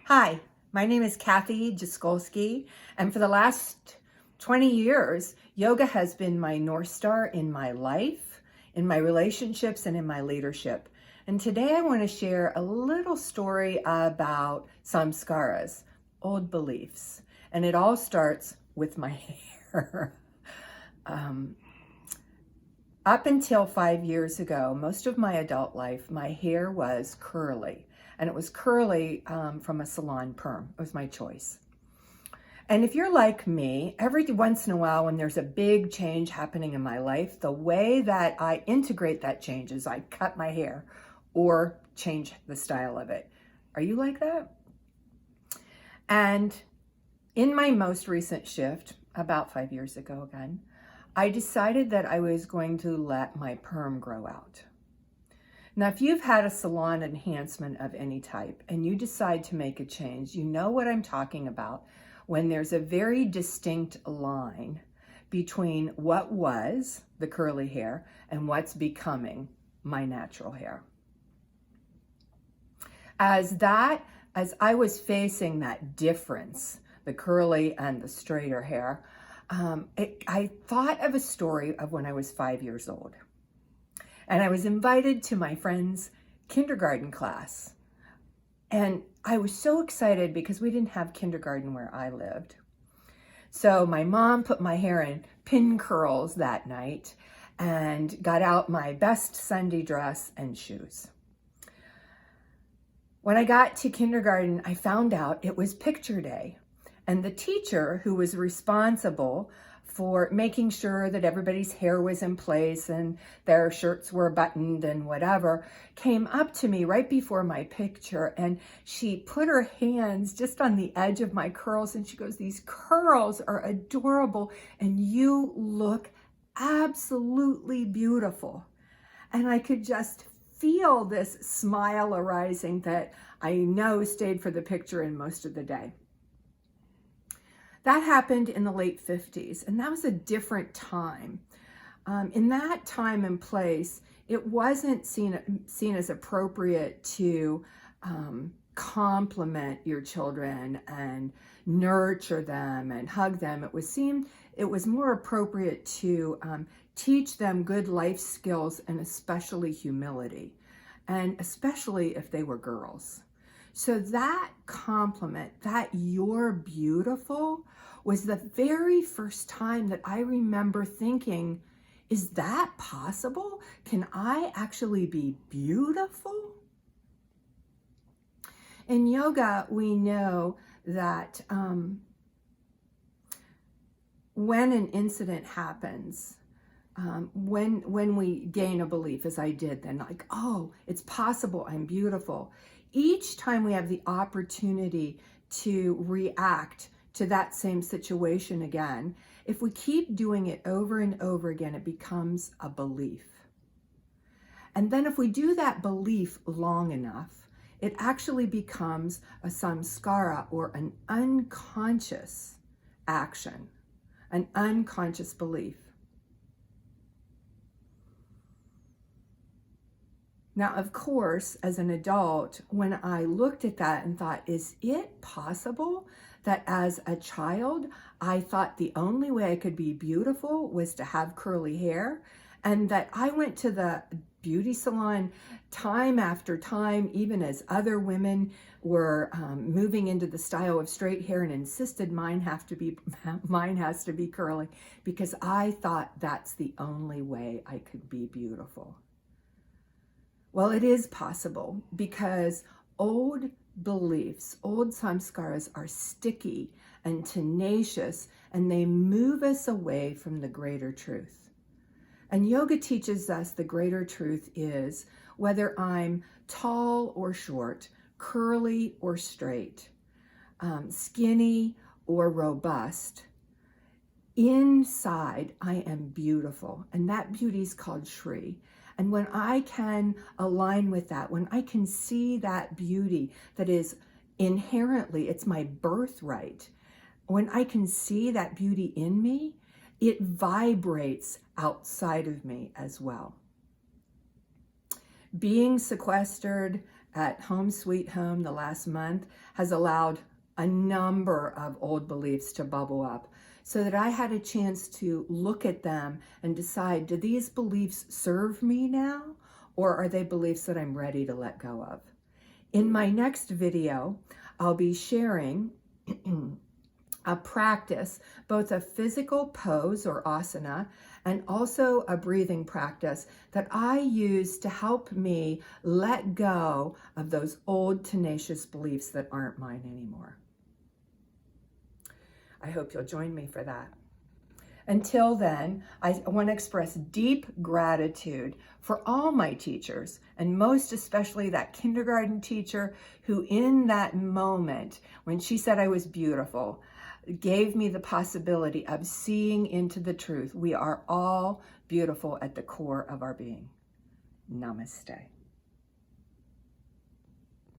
Hi, my name is Kathy Jaskolski, and for the last 20 years, yoga has been my North Star in my life, in my relationships, and in my leadership. And today I want to share a little story about samskaras, old beliefs. And it all starts with my hair. Up until 5 years ago, most of my adult life, my hair was curly. And it was curly from a salon perm. It was my choice. And if you're like me, every once in a while when there's a big change happening in my life, the way that I integrate that change is I cut my hair or change the style of it. Are you like that? And in my most recent shift, about 5 years ago again, I decided that I was going to let my perm grow out. Now, if you've had a salon enhancement of any type and you decide to make a change, you know what I'm talking about when there's a very distinct line between what was the curly hair and what's becoming my natural hair. As I was facing that difference, the curly and the straighter hair, I thought of a story of when I was 5 years old. And I was invited to my friend's kindergarten class. And I was so excited because we didn't have kindergarten where I lived. So my mom put my hair in pin curls that night and got out my best Sunday dress and shoes. When I got to kindergarten, I found out it was picture day. And the teacher who was responsible for making sure that everybody's hair was in place and their shirts were buttoned and whatever, came up to me right before my picture and she put her hands just on the edge of my curls and she goes, "These curls are adorable and you look absolutely beautiful." And I could just feel this smile arising that I know stayed for the picture and most of the day. That happened in the late 50s, and that was a different time. In that time and place, it wasn't seen as appropriate to compliment your children and nurture them and hug them. It was more appropriate to teach them good life skills and especially humility, and especially if they were girls. So that compliment, that "you're beautiful," was the very first time that I remember thinking, is that possible? Can I actually be beautiful? In yoga, we know that when an incident happens, when we gain a belief, as I did then, like, oh, it's possible, I'm beautiful. Each time we have the opportunity to react to that same situation again, if we keep doing it over and over again, it becomes a belief. And then if we do that belief long enough, it actually becomes a samskara, or an unconscious action, an unconscious belief. Now, of course, as an adult, when I looked at that and thought, is it possible that as a child, I thought the only way I could be beautiful was to have curly hair, and that I went to the beauty salon time after time, even as other women were moving into the style of straight hair, and insisted mine has to be curly, because I thought that's the only way I could be beautiful. Well, it is possible, because old beliefs, old samskaras, are sticky and tenacious, and they move us away from the greater truth. And yoga teaches us the greater truth is whether I'm tall or short, curly or straight, skinny or robust, inside I am beautiful, and that beauty is called Shri. And when I can align with that, when I can see that beauty that is inherently, it's my birthright, when I can see that beauty in me, it vibrates outside of me as well. Being sequestered at Home Sweet Home the last month has allowed a number of old beliefs to bubble up so that I had a chance to look at them and decide, do these beliefs serve me now, or are they beliefs that I'm ready to let go of? In my next video, I'll be sharing a practice, both a physical pose or asana, and also a breathing practice that I use to help me let go of those old tenacious beliefs that aren't mine anymore. I hope you'll join me for that. Until then, I want to express deep gratitude for all my teachers, and most especially that kindergarten teacher who in that moment, when she said I was beautiful, gave me the possibility of seeing into the truth. We are all beautiful at the core of our being. Namaste.